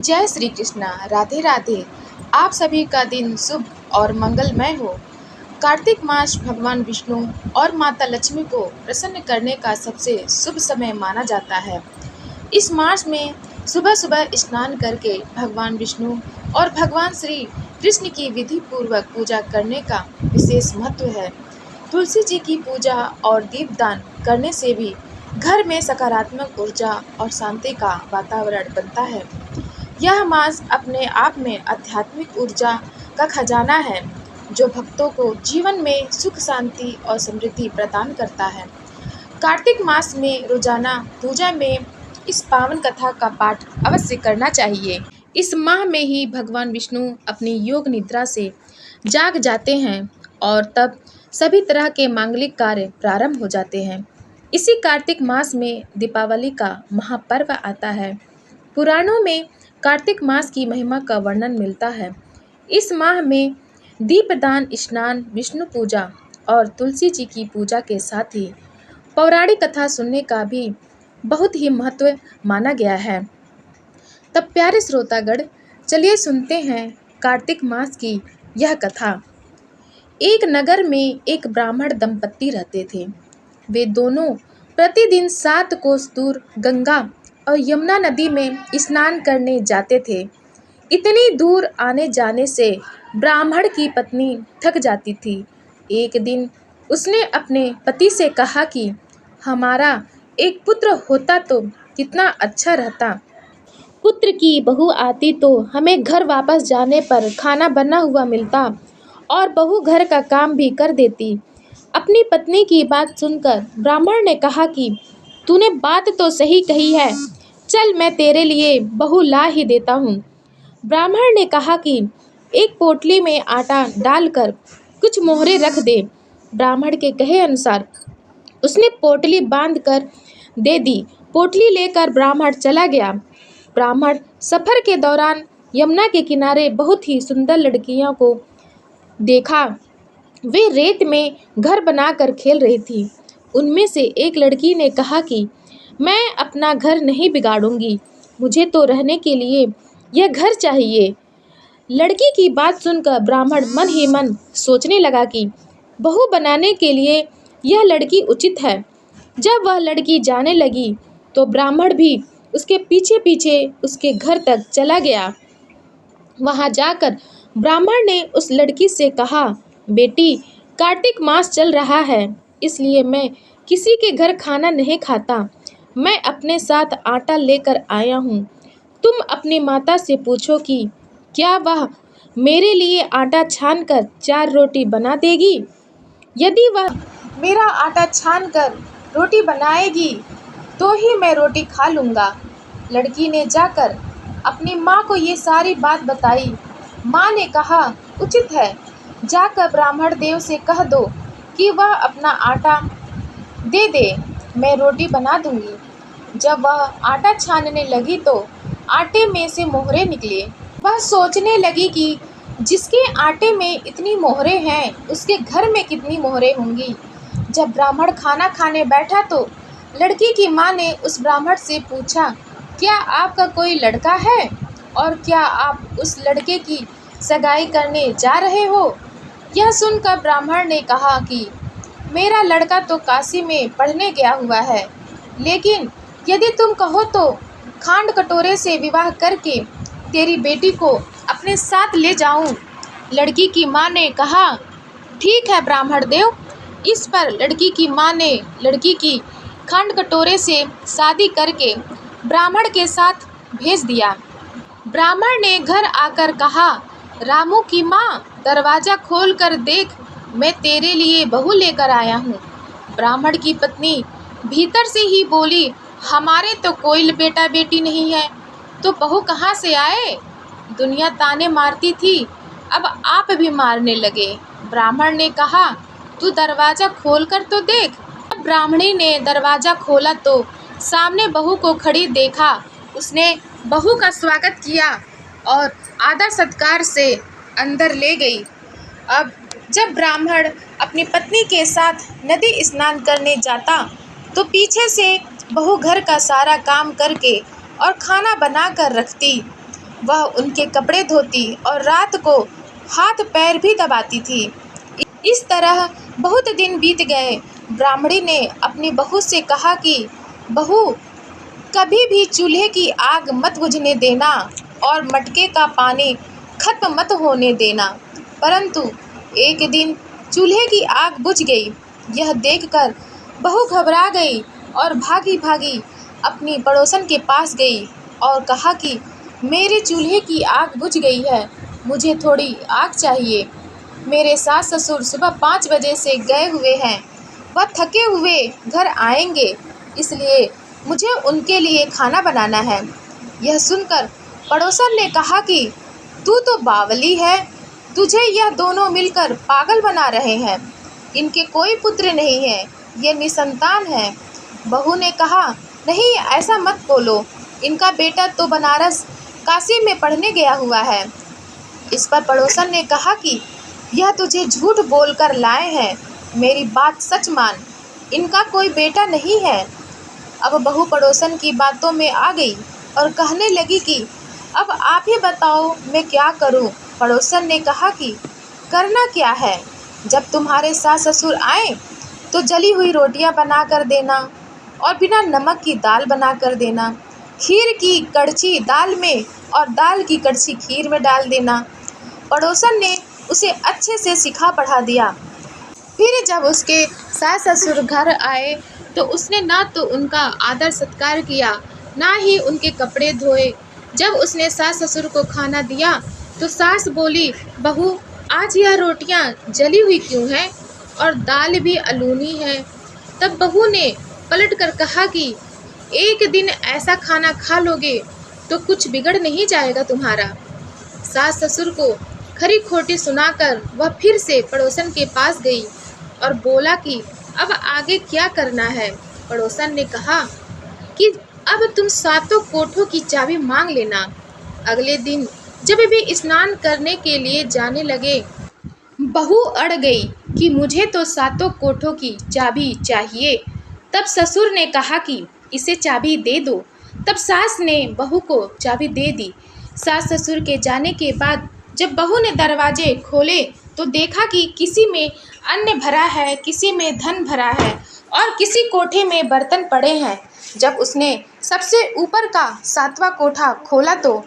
जय श्री कृष्णा। राधे राधे। आप सभी का दिन शुभ और मंगलमय हो। कार्तिक मास भगवान विष्णु और माता लक्ष्मी को प्रसन्न करने का सबसे शुभ समय माना जाता है। इस मास में सुबह सुबह स्नान करके भगवान विष्णु और भगवान श्री कृष्ण की विधि पूर्वक पूजा करने का विशेष महत्व है। तुलसी जी की पूजा और दीपदान करने से भी घर में सकारात्मक ऊर्जा और शांति का वातावरण बनता है। यह मास अपने आप में आध्यात्मिक ऊर्जा का खजाना है, जो भक्तों को जीवन में सुख, शांति और समृद्धि प्रदान करता है। कार्तिक मास में रोजाना पूजा में इस पावन कथा का पाठ अवश्य करना चाहिए। इस माह में ही भगवान विष्णु अपनी योग निद्रा से जाग जाते हैं और तब सभी तरह के मांगलिक कार्य प्रारंभ हो जाते हैं। इसी कार्तिक मास में दीपावली का महापर्व आता है। पुराणों में कार्तिक मास की महिमा का वर्णन मिलता है। इस माह में दीपदान, स्नान, विष्णु पूजा और तुलसी जी की पूजा के साथ ही पौराणिक कथा सुनने का भी बहुत ही महत्व माना गया है। तब प्यारे श्रोतागण, चलिए सुनते हैं कार्तिक मास की यह कथा। एक नगर में एक ब्राह्मण दंपत्ति रहते थे। वे दोनों प्रतिदिन 7 कोस दूर गंगा और यमुना नदी में स्नान करने जाते थे। इतनी दूर आने जाने से ब्राह्मण की पत्नी थक जाती थी। एक दिन उसने अपने पति से कहा कि हमारा एक पुत्र होता तो कितना अच्छा रहता। पुत्र की बहू आती तो हमें घर वापस जाने पर खाना बना हुआ मिलता और बहू घर का काम भी कर देती। अपनी पत्नी की बात सुनकर ब्राह्मण ने कहा कि तूने बात तो सही कही है, चल मैं तेरे लिए बहू ला ही देता हूँ। ब्राह्मण ने कहा कि एक पोटली में आटा डालकर कुछ मोहरे रख दे। ब्राह्मण के कहे अनुसार उसने पोटली बांध कर दे दी। पोटली लेकर ब्राह्मण चला गया। ब्राह्मण सफर के दौरान यमुना के किनारे बहुत ही सुंदर लड़कियों को देखा। वे रेत में घर बनाकर खेल रही थी। उनमें से एक लड़की ने कहा कि मैं अपना घर नहीं बिगाड़ूंगी, मुझे तो रहने के लिए यह घर चाहिए। लड़की की बात सुनकर ब्राह्मण मन ही मन सोचने लगा कि बहू बनाने के लिए यह लड़की उचित है। जब वह लड़की जाने लगी तो ब्राह्मण भी उसके पीछे पीछे उसके घर तक चला गया। वहां जाकर ब्राह्मण ने उस लड़की से कहा, बेटी, कार्तिक मास चल रहा है, इसलिए मैं किसी के घर खाना नहीं खाता। मैं अपने साथ आटा लेकर आया हूँ। तुम अपनी माता से पूछो कि क्या वह मेरे लिए आटा छानकर 4 रोटी बना देगी। यदि वह मेरा आटा छानकर रोटी बनाएगी तो ही मैं रोटी खा लूँगा। लड़की ने जाकर अपनी माँ को ये सारी बात बताई। माँ ने कहा, उचित है, जाकर ब्राह्मण देव से कह दो कि वह अपना आटा दे दे, मैं रोटी बना दूंगी। जब वह आटा छानने लगी तो आटे में से मोहरे निकले। वह सोचने लगी कि जिसके आटे में इतनी मोहरे हैं, उसके घर में कितनी मोहरे होंगी। जब ब्राह्मण खाना खाने बैठा तो लड़की की माँ ने उस ब्राह्मण से पूछा, क्या आपका कोई लड़का है और क्या आप उस लड़के की सगाई करने जा रहे हो। यह सुनकर ब्राह्मण ने कहा कि मेरा लड़का तो काशी में पढ़ने गया हुआ है, लेकिन यदि तुम कहो तो खांड कटोरे से विवाह करके तेरी बेटी को अपने साथ ले जाऊं। लड़की की माँ ने कहा, ठीक है ब्राह्मण देव। इस पर लड़की की माँ ने लड़की की खांड कटोरे से शादी करके ब्राह्मण के साथ भेज दिया। ब्राह्मण ने घर आकर कहा, रामू की माँ, दरवाज़ा खोल कर देख, मैं तेरे लिए बहू लेकर आया हूँ। ब्राह्मण की पत्नी भीतर से ही बोली, हमारे तो कोई बेटा बेटी नहीं है, तो बहू कहाँ से आए। दुनिया ताने मारती थी, अब आप भी मारने लगे। ब्राह्मण ने कहा, तू दरवाज़ा खोल कर तो देख। ब्राह्मणी ने दरवाज़ा खोला तो सामने बहू को खड़ी देखा। उसने बहू का स्वागत किया और आदर सत्कार से अंदर ले गई। अब जब ब्राह्मण अपनी पत्नी के साथ नदी स्नान करने जाता तो पीछे से बहू घर का सारा काम करके और खाना बना कर रखती। वह उनके कपड़े धोती और रात को हाथ पैर भी दबाती थी। इस तरह बहुत दिन बीत गए। ब्राह्मणी ने अपनी बहू से कहा कि बहू, कभी भी चूल्हे की आग मत बुझने देना और मटके का पानी खत्म मत होने देना। परंतु एक दिन चूल्हे की आग बुझ गई। यह देखकर बहू घबरा गई और भागी भागी अपनी पड़ोसन के पास गई और कहा कि मेरे चूल्हे की आग बुझ गई है, मुझे थोड़ी आग चाहिए। मेरे सास ससुर सुबह 5 बजे से गए हुए हैं, वह थके हुए घर आएंगे, इसलिए मुझे उनके लिए खाना बनाना है। यह सुनकर पड़ोसन ने कहा कि तू तो बावली है, तुझे यह दोनों मिलकर पागल बना रहे हैं। इनके कोई पुत्र नहीं है, ये निसंतान है। बहू ने कहा, नहीं, ऐसा मत बोलो, इनका बेटा तो बनारस काशी में पढ़ने गया हुआ है। इस पर पड़ोसन ने कहा कि यह तुझे झूठ बोलकर लाए हैं, मेरी बात सच मान, इनका कोई बेटा नहीं है। अब बहू पड़ोसन की बातों में आ गई और कहने लगी कि अब आप ही बताओ मैं क्या करूं। पड़ोसन ने कहा कि करना क्या है, जब तुम्हारे सास ससुर आए तो जली हुई रोटियां बना कर देना और बिना नमक की दाल बना कर देना, खीर की कड़छी दाल में और दाल की कड़छी खीर में डाल देना। पड़ोसन ने उसे अच्छे से सिखा पढ़ा दिया। फिर जब उसके सास ससुर घर आए तो उसने ना तो उनका आदर सत्कार किया, ना ही उनके कपड़े धोए। जब उसने सास ससुर को खाना दिया तो सास बोली, बहू, आज यह रोटियां जली हुई क्यों हैं और दाल भी अलूनी है। तब बहू ने पलट कर कहा कि एक दिन ऐसा खाना खा लोगे तो कुछ बिगड़ नहीं जाएगा तुम्हारा। सास ससुर को खरी खोटी सुनाकर वह फिर से पड़ोसन के पास गई और बोला कि अब आगे क्या करना है। पड़ोसन ने कहा कि अब तुम सातों कोठों की चाबी मांग लेना। अगले दिन जब भी स्नान करने के लिए जाने लगे, बहू अड़ गई कि मुझे तो सातों कोठों की चाबी चाहिए। तब ससुर ने कहा कि इसे चाबी दे दो। तब सास ने बहू को चाबी दे दी। सास ससुर के जाने के बाद जब बहू ने दरवाजे खोले तो देखा कि किसी में अन्न भरा है, किसी में धन भरा है और किसी कोठे में बर्तन पड़े हैं। जब उसने सबसे ऊपर का 7वां कोठा खोला तो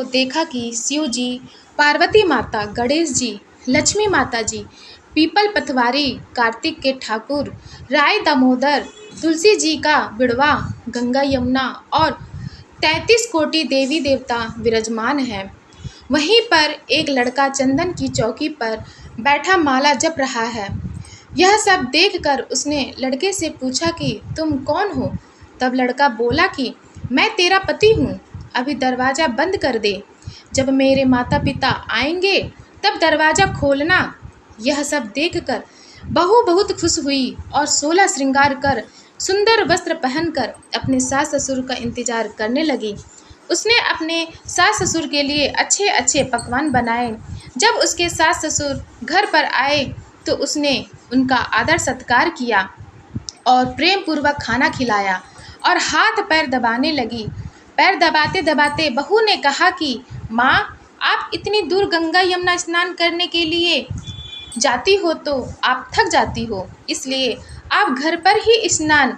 देखा कि शिव जी, पार्वती माता, गणेश जी, लक्ष्मी माता जी, पीपल पथवारी, कार्तिक के ठाकुर, राय दामोदर, तुलसी जी का बिड़वा, गंगा यमुना और 33 कोटि देवी देवता विराजमान हैं। वहीं पर एक लड़का चंदन की चौकी पर बैठा माला जप रहा है। यह सब देखकर उसने लड़के से पूछा कि तुम कौन हो। तब लड़का बोला कि मैं तेरा पति हूँ, अभी दरवाज़ा बंद कर दे, जब मेरे माता पिता आएंगे तब दरवाज़ा खोलना। यह सब देखकर बहू बहुत खुश हुई और 16 श्रृंगार कर सुंदर वस्त्र पहनकर अपने सास ससुर का इंतजार करने लगी। उसने अपने सास ससुर के लिए अच्छे अच्छे पकवान बनाए। जब उसके सास ससुर घर पर आए तो उसने उनका आदर सत्कार किया और प्रेम पूर्वक खाना खिलाया और हाथ पैर दबाने लगी। पैर दबाते दबाते बहू ने कहा कि माँ, आप इतनी दूर गंगा यमुना स्नान करने के लिए जाती हो तो आप थक जाती हो, इसलिए आप घर पर ही स्नान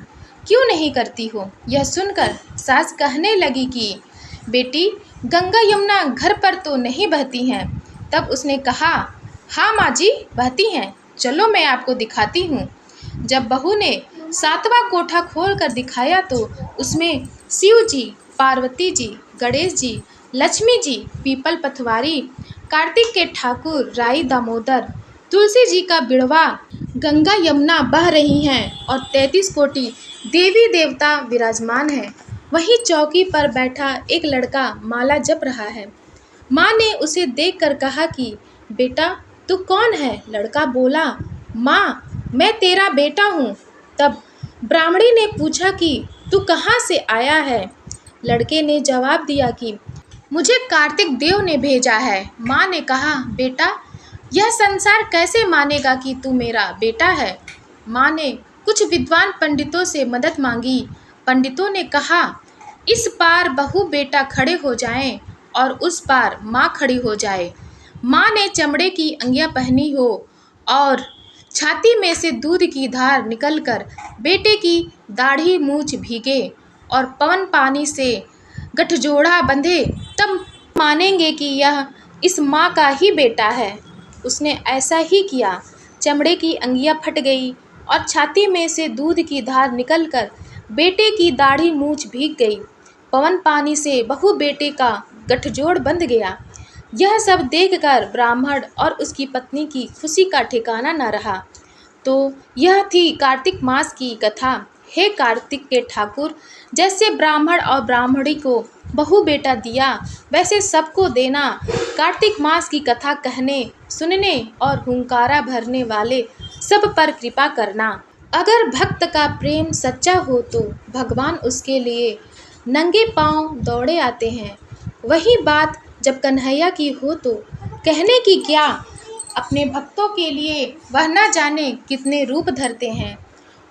क्यों नहीं करती हो। यह सुनकर सास कहने लगी कि बेटी, गंगा यमुना घर पर तो नहीं बहती हैं। तब उसने कहा, हाँ माँ जी, बहती हैं, चलो मैं आपको दिखाती हूँ। जब बहू ने 7वां कोठा खोल कर दिखाया तो उसमें शिव जी, पार्वती जी, गणेश जी, लक्ष्मी जी, पीपल पथवारी, कार्तिक के ठाकुर, राई दामोदर, तुलसी जी का बिड़वा, गंगा यमुना बह रही हैं और 33 कोटि देवी देवता विराजमान हैं। वहीं चौकी पर बैठा एक लड़का माला जप रहा है। माँ ने उसे देखकर कहा कि बेटा, तू कौन है। लड़का बोला, माँ, मैं तेरा बेटा हूँ। तब ब्राह्मणी ने पूछा कि तू कहाँ से आया है। लड़के ने जवाब दिया कि मुझे कार्तिक देव ने भेजा है। माँ ने कहा, बेटा, यह संसार कैसे मानेगा कि तू मेरा बेटा है। माँ ने कुछ विद्वान पंडितों से मदद मांगी। पंडितों ने कहा, इस पार बहू बेटा खड़े हो जाएं और उस पार माँ खड़ी हो जाए। माँ ने चमड़े की अंगियाँ पहनी हो और छाती में से दूध की धार निकलकर बेटे की दाढ़ी मूछ भीगे और पवन पानी से गठजोड़ा बंधे, तब मानेंगे कि यह इस माँ का ही बेटा है। उसने ऐसा ही किया। चमड़े की अंगियाँ फट गई और छाती में से दूध की धार निकलकर बेटे की दाढ़ी मूछ भीग गई। पवन पानी से बहू बेटे का गठजोड़ बंध गया। यह सब देखकर ब्राह्मण और उसकी पत्नी की खुशी का ठिकाना न रहा। तो यह थी कार्तिक मास की कथा। हे कार्तिक के ठाकुर, जैसे ब्राह्मण और ब्राह्मणी को बहू बेटा दिया, वैसे सबको देना। कार्तिक मास की कथा कहने, सुनने और हुंकारा भरने वाले सब पर कृपा करना। अगर भक्त का प्रेम सच्चा हो तो भगवान उसके लिए नंगे पांव दौड़े आते हैं। वही बात जब कन्हैया की हो तो कहने की क्या। अपने भक्तों के लिए वह न जाने कितने रूप धरते हैं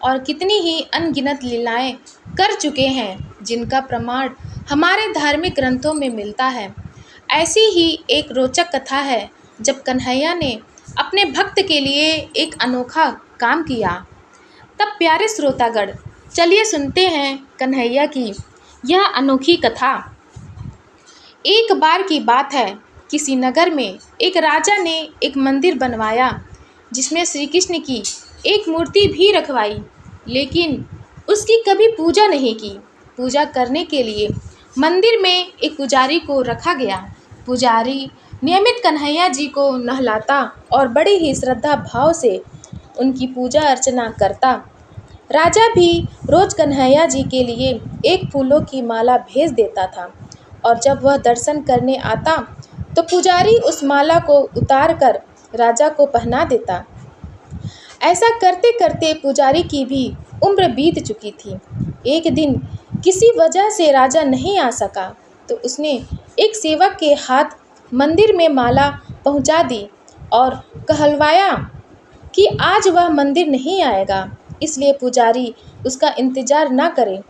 और कितनी ही अनगिनत लीलाएं कर चुके हैं, जिनका प्रमाण हमारे धार्मिक ग्रंथों में मिलता है। ऐसी ही एक रोचक कथा है जब कन्हैया ने अपने भक्त के लिए एक अनोखा काम किया। तब प्यारे श्रोतागण, चलिए सुनते हैं कन्हैया की यह अनोखी कथा। एक बार की बात है, किसी नगर में एक राजा ने एक मंदिर बनवाया जिसमें श्री कृष्ण की एक मूर्ति भी रखवाई, लेकिन उसकी कभी पूजा नहीं की। पूजा करने के लिए मंदिर में एक पुजारी को रखा गया। पुजारी नियमित कन्हैया जी को नहलाता और बड़ी ही श्रद्धा भाव से उनकी पूजा अर्चना करता। राजा भी रोज कन्हैया जी के लिए एक फूलों की माला भेज देता था और जब वह दर्शन करने आता तो पुजारी उस माला को उतार कर राजा को पहना देता। ऐसा करते करते पुजारी की भी उम्र बीत चुकी थी। एक दिन किसी वजह से राजा नहीं आ सका तो उसने एक सेवक के हाथ मंदिर में माला पहुंचा दी और कहलवाया कि आज वह मंदिर नहीं आएगा, इसलिए पुजारी उसका इंतजार न करे।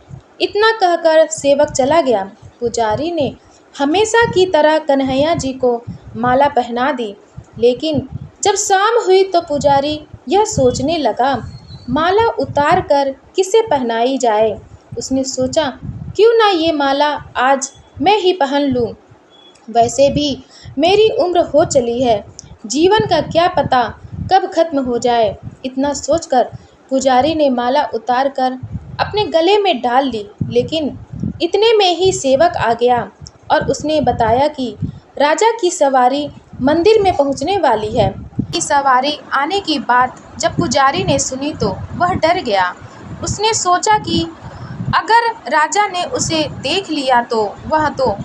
इतना कहकर सेवक चला गया। पुजारी ने हमेशा की तरह कन्हैया जी को माला पहना दी, लेकिन जब शाम हुई तो पुजारी यह सोचने लगा, माला उतार कर किसे पहनाई जाए। उसने सोचा, क्यों ना ये माला आज मैं ही पहन लूं। वैसे भी मेरी उम्र हो चली है, जीवन का क्या पता कब खत्म हो जाए। इतना सोचकर पुजारी ने माला उतार कर अपने गले में डाल ली, लेकिन इतने में ही सेवक आ गया और उसने बताया कि राजा की सवारी मंदिर में पहुंचने वाली है। की सवारी आने की बात जब पुजारी ने सुनी तो वह डर गया। उसने सोचा कि अगर राजा ने उसे देख लिया तो वह तो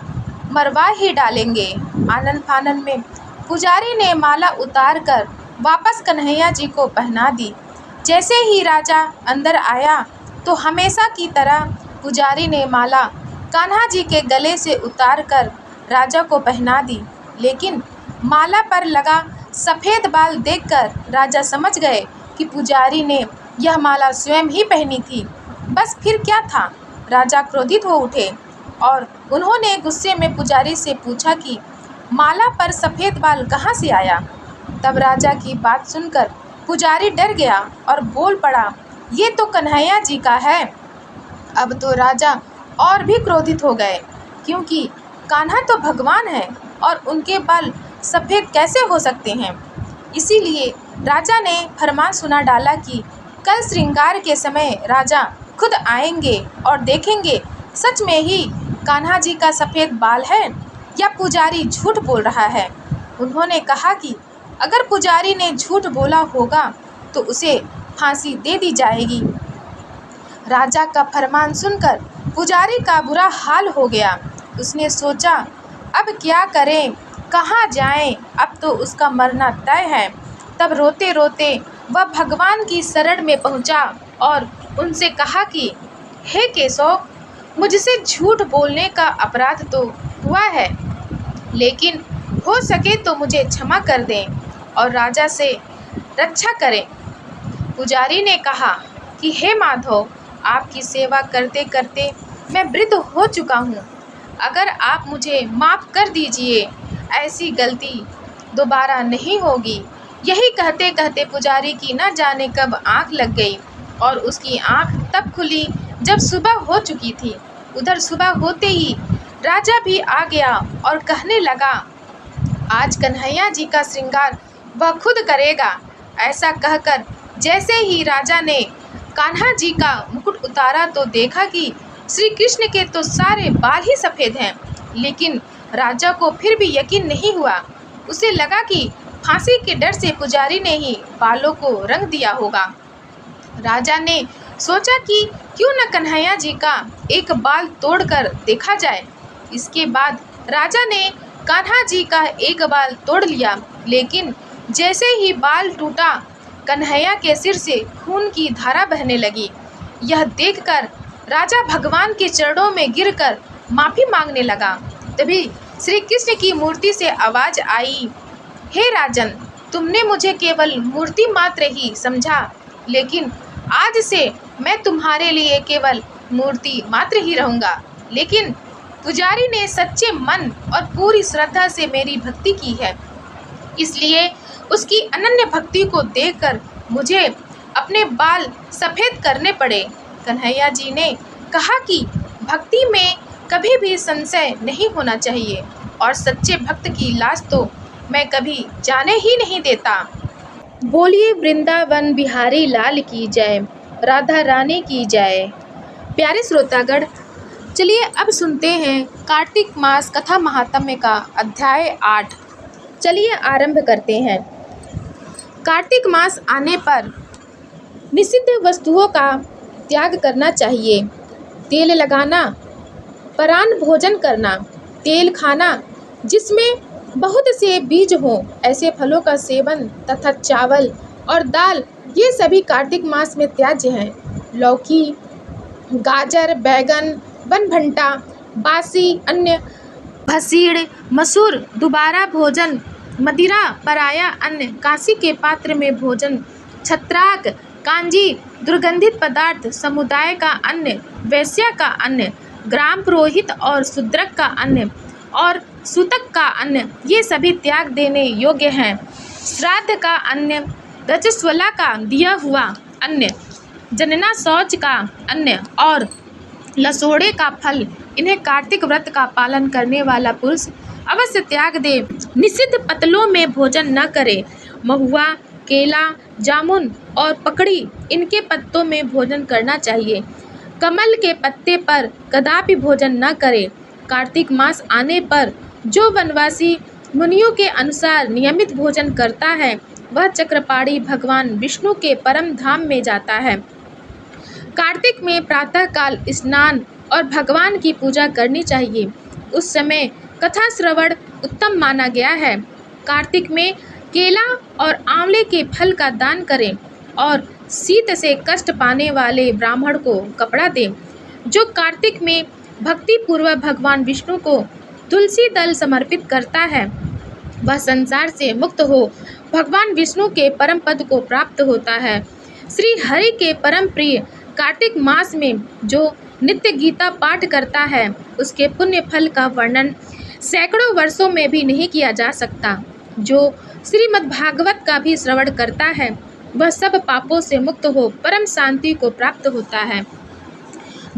मरवा ही डालेंगे। आनन फानन में पुजारी ने माला उतार कर वापस कन्हैया जी को पहना दी। जैसे ही राजा अंदर आया तो हमेशा की तरह पुजारी ने माला कान्हा जी के गले से उतार कर राजा को पहना दी, लेकिन माला पर लगा सफ़ेद बाल देखकर राजा समझ गए कि पुजारी ने यह माला स्वयं ही पहनी थी। बस फिर क्या था, राजा क्रोधित हो उठे और उन्होंने गुस्से में पुजारी से पूछा कि माला पर सफ़ेद बाल कहाँ से आया। तब राजा की बात सुनकर पुजारी डर गया और बोल पड़ा, ये तो कन्हैया जी का है। अब तो राजा और भी क्रोधित हो गए, क्योंकि कान्हा तो भगवान है और उनके बाल सफ़ेद कैसे हो सकते हैं। इसीलिए राजा ने फरमान सुना डाला कि कल श्रृंगार के समय राजा खुद आएंगे और देखेंगे सच में ही कान्हा जी का सफ़ेद बाल है या पुजारी झूठ बोल रहा है। उन्होंने कहा कि अगर पुजारी ने झूठ बोला होगा तो उसे फांसी दे दी जाएगी। राजा का फरमान सुनकर पुजारी का बुरा हाल हो गया। उसने सोचा, अब क्या करें, कहाँ जाएं, अब तो उसका मरना तय है। तब रोते रोते वह भगवान की शरण में पहुँचा और उनसे कहा कि हे केशव, मुझसे झूठ बोलने का अपराध तो हुआ है, लेकिन हो सके तो मुझे क्षमा कर दें और राजा से रक्षा करें। पुजारी ने कहा कि हे माधव, आपकी सेवा करते करते मैं वृद्ध हो चुका हूँ। अगर आप मुझे माफ़ कर दीजिए, ऐसी गलती दोबारा नहीं होगी। यही कहते कहते पुजारी की न जाने कब आँख लग गई और उसकी आँख तब खुली जब सुबह हो चुकी थी। उधर सुबह होते ही राजा भी आ गया और कहने लगा, आज कन्हैया जी का श्रृंगार वह खुद करेगा। ऐसा कहकर जैसे ही राजा ने कान्हा जी का मुकुट उतारा तो देखा कि श्री कृष्ण के तो सारे बाल ही सफ़ेद हैं। लेकिन राजा को फिर भी यकीन नहीं हुआ। उसे लगा कि फांसी के डर से पुजारी ने ही बालों को रंग दिया होगा। राजा ने सोचा कि क्यों न कन्हैया जी का एक बाल तोड़कर देखा जाए। इसके बाद राजा ने कान्हा जी का एक बाल तोड़ लिया, लेकिन जैसे ही बाल टूटा कन्हैया के सिर से खून की धारा बहने लगी। यह देखकर राजा भगवान के चरणों में गिरकर माफ़ी मांगने लगा। तभी श्री कृष्ण की मूर्ति से आवाज़ आई, हे राजन, तुमने मुझे केवल मूर्ति मात्र ही समझा, लेकिन आज से मैं तुम्हारे लिए केवल मूर्ति मात्र ही रहूँगा। लेकिन पुजारी ने सच्चे मन और पूरी श्रद्धा से मेरी भक्ति की है, इसलिए उसकी अनन्य भक्ति को देखकर मुझे अपने बाल सफ़ेद करने पड़े। कन्हैया जी ने कहा कि भक्ति में कभी भी संशय नहीं होना चाहिए और सच्चे भक्त की लाज तो मैं कभी जाने ही नहीं देता। बोलिए वृंदावन बिहारी लाल की जय, राधा रानी की जय। प्यारे श्रोतागण, चलिए अब सुनते हैं कार्तिक मास कथा महात्म्य का अध्याय 8। चलिए आरंभ करते हैं। कार्तिक मास आने पर निषिद्ध वस्तुओं का त्याग करना चाहिए। तेल लगाना, परान भोजन करना, तेल खाना जिसमें बहुत से बीज हों, ऐसे फलों का सेवन तथा चावल और दाल, ये सभी कार्तिक मास में त्याज्य हैं। लौकी, गाजर, बैगन, बनभंटा, बासी अन्न, भसीड़, मसूर, दोबारा भोजन, मदिरा, पराया अन्न, कांसी के पात्र में भोजन, छत्राक, कांजी, दुर्गंधित पदार्थ, समुदाय का अन्न, वैश्या का अन्न, ग्राम पुरोहित और शूद्रक का अन्न और सूतक का अन्न, ये सभी त्याग देने योग्य हैं। श्राद्ध का अन्न, रजस्वला का दिया हुआ अन्न, जनना शौच का अन्न और लसोड़े का फल, इन्हें कार्तिक व्रत का पालन करने वाला पुरुष अवश्य त्याग दे। निषिद्ध पतलों में भोजन न करे। महुआ, केला, जामुन और पकड़ी, इनके पत्तों में भोजन करना चाहिए। कमल के पत्ते पर कदापि भोजन न करे। कार्तिक मास आने पर जो वनवासी मुनियों के अनुसार नियमित भोजन करता है, वह चक्रपाणी भगवान विष्णु के परम धाम में जाता है। कार्तिक में प्रातःकाल स्नान और भगवान की पूजा करनी चाहिए। उस समय कथा श्रवण उत्तम माना गया है। कार्तिक में केला और आंवले के फल का दान करें और शीत से कष्ट पाने वाले ब्राह्मण को कपड़ा दें। जो कार्तिक में भक्ति पूर्वक भगवान विष्णु को तुलसी दल समर्पित करता है, वह संसार से मुक्त हो भगवान विष्णु के परम पद को प्राप्त होता है। श्री हरि के परम प्रिय कार्तिक मास में जो नित्य गीता पाठ करता है, उसके पुण्य फल का वर्णन सैकड़ों वर्षों में भी नहीं किया जा सकता। जो श्रीमद् भागवत का भी श्रवण करता है, वह सब पापों से मुक्त हो परम शांति को प्राप्त होता है।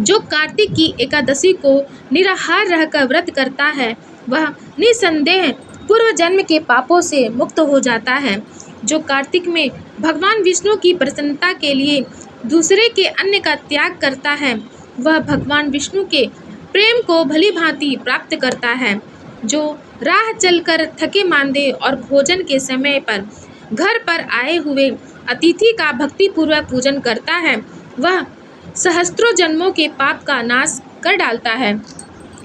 जो कार्तिक की एकादशी को निराहार रहकर व्रत करता है, वह निसंदेह पूर्व जन्म के पापों से मुक्त हो जाता है। जो कार्तिक में भगवान विष्णु की प्रसन्नता के लिए दूसरे के अन्न का त्याग करता है, वह भगवान विष्णु के प्रेम को भली भांति प्राप्त करता है। जो राह चलकर थके मांदे और भोजन के समय पर घर पर आए हुए अतिथि का भक्तिपूर्वक पूजन करता है, वह सहस्त्रों जन्मों के पाप का नाश कर डालता है।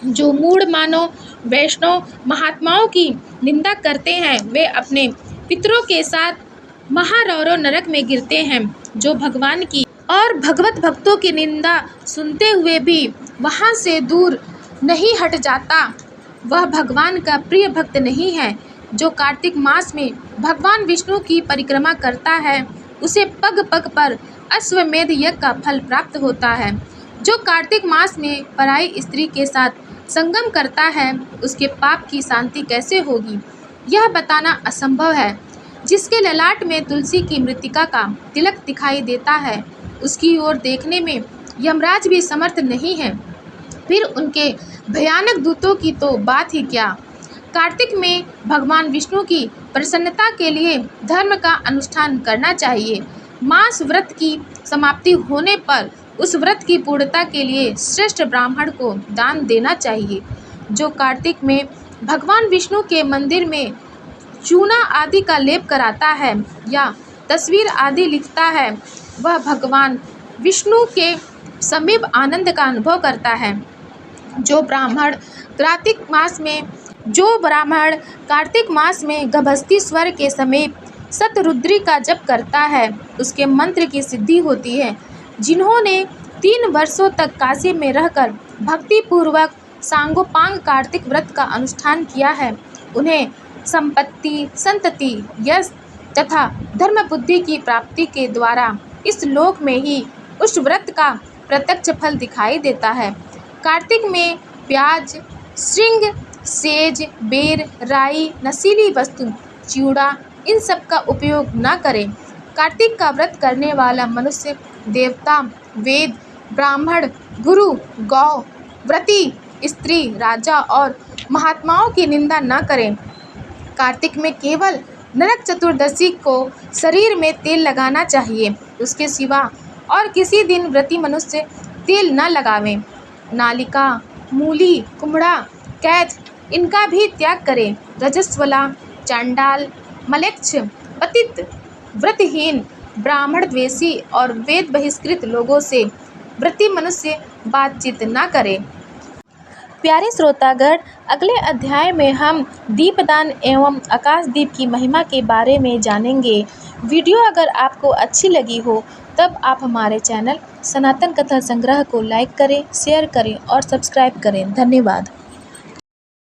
जो मूढ़ मानव वैष्णव महात्माओं की निंदा करते हैं, वे अपने पितरों के साथ महारौरव नरक में गिरते हैं। जो भगवान की और भगवत भक्तों की निंदा सुनते हुए भी वहाँ से दूर नहीं हट जाता, वह भगवान का प्रिय भक्त नहीं है। जो कार्तिक मास में भगवान विष्णु की परिक्रमा करता है, उसे पग पग पर अश्वमेध यज्ञ का फल प्राप्त होता है। जो कार्तिक मास में पराई स्त्री के साथ संगम करता है उसके पाप की शांति कैसे होगी, यह बताना असंभव है। जिसके ललाट में तुलसी की मृत्तिका का तिलक दिखाई देता है उसकी ओर देखने में यमराज भी समर्थ नहीं है, फिर उनके भयानक दूतों की तो बात ही क्या। कार्तिक में भगवान विष्णु की प्रसन्नता के लिए धर्म का अनुष्ठान करना चाहिए। मास व्रत की समाप्ति होने पर उस व्रत की पूर्णता के लिए श्रेष्ठ ब्राह्मण को दान देना चाहिए। जो कार्तिक में भगवान विष्णु के मंदिर में चूना आदि का लेप कराता है या तस्वीर आदि लिखता है वह भगवान विष्णु के समीप आनंद का अनुभव करता है। जो ब्राह्मण कार्तिक मास में गभस्तीश्वर के समीप शतरुद्री का जप करता है उसके मंत्र की सिद्धि होती है। जिन्होंने 3 वर्षों तक काशी में रहकर भक्तिपूर्वक सांगोपांग कार्तिक व्रत का अनुष्ठान किया है उन्हें संपत्ति, संतति, यश तथा धर्म बुद्धि की प्राप्ति के द्वारा इस लोक में ही उस व्रत का प्रत्यक्ष फल दिखाई देता है। कार्तिक में प्याज, श्रृंग, सेज, बेर, राई, नशीली वस्तु, चिवड़ा इन सब का उपयोग न करें। कार्तिक का व्रत करने वाला मनुष्य देवता, वेद, ब्राह्मण, गुरु, गौ, व्रती, स्त्री, राजा और महात्माओं की निंदा न करें। कार्तिक में केवल नरक चतुर्दशी को शरीर में तेल लगाना चाहिए, उसके सिवा और किसी दिन व्रती मनुष्य तेल न लगावें। नालिका, मूली, कुम्हड़ा, कैथ इनका भी त्याग करें। रजस्वला, चांडाल, मलेच्छ, पतित, व्रतहीन, ब्राह्मण द्वेषी और वेद बहिष्कृत लोगों से व्रती मनुष्य बातचीत न करे। प्यारे श्रोतागण, अगले अध्याय में हम दीपदान एवं आकाशदीप की महिमा के बारे में जानेंगे। वीडियो अगर आपको अच्छी लगी हो तब आप हमारे चैनल सनातन कथा संग्रह को लाइक करें, शेयर करें और सब्सक्राइब करें। धन्यवाद।